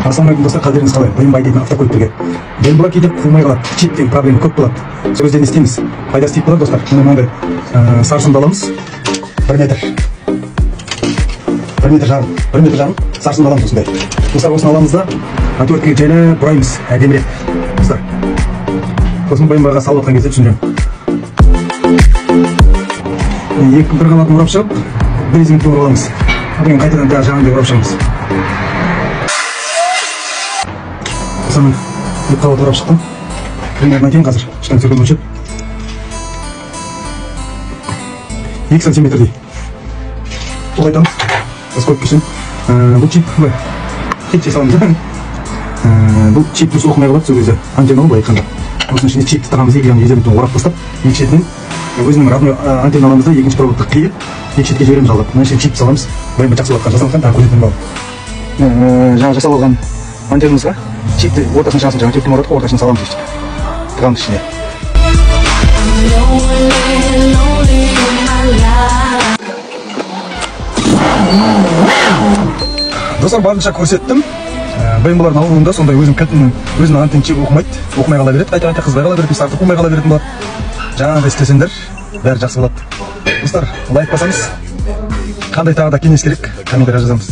Ассалаумағалейкум достар, қалдеріңіз қалай? Бұйымбай дейтін автокөліктерге бел бұла кейде қумай қалады, чип деген проблема көп болады. Сол кезде не істейміз? Пайдасы тиіп болады достар. Мынандай сарсымды аламыз, 1 метр жарым сарсымды аламыз осындай. Достар, осыны аламыз да отверткаға жайлап бұраймыз, әдемірек. Достар, сосын бұйымбайға салып отқан кезде түсіндірем. Бір қабатын ұрап шығып, бір езіңді ұрып аламыз. Одан қайтадан тағы жағын ұрап шығамыз. Осыны екі қабат ұрап шықтым. Примерно кейін қазір үштен секунд өлшеп 2 сантиметрдей ұлайтамыз. Сколько үшін бұл чип чипте саламыз. Бұл чип дұрыс оқымай қалады сол кезде антенна былай айтқанда. Осының ішіне чипті тағамыз, екі жағын езербетін орап тастап, екі шетінен өзінің родной антенналамызды екінші проводты қиып, екі шетке жібереміз жалғап. Мына ішіне чип саламыз. Бұйымбай жақсы болатқан жасалған тағы көретін бал. Жаңа жасап алған антеннамызға чипті ортасына шығасын, жаңа чиптің ортасына саламыз ештік. Тығамыз ішіне. Достар, барынша көрсеттім. Бұйымбайлардың ауылында сондай өзінің антенна чип оқымай қала береді, қайта қызбай қала береді, артық қумай қала беретін болады. Жаңағыдай істесеңдер, бәрі жақсы болады. Достар, лайк басаңыз, қандай тағы да кеңес керек, комментария жазамыз.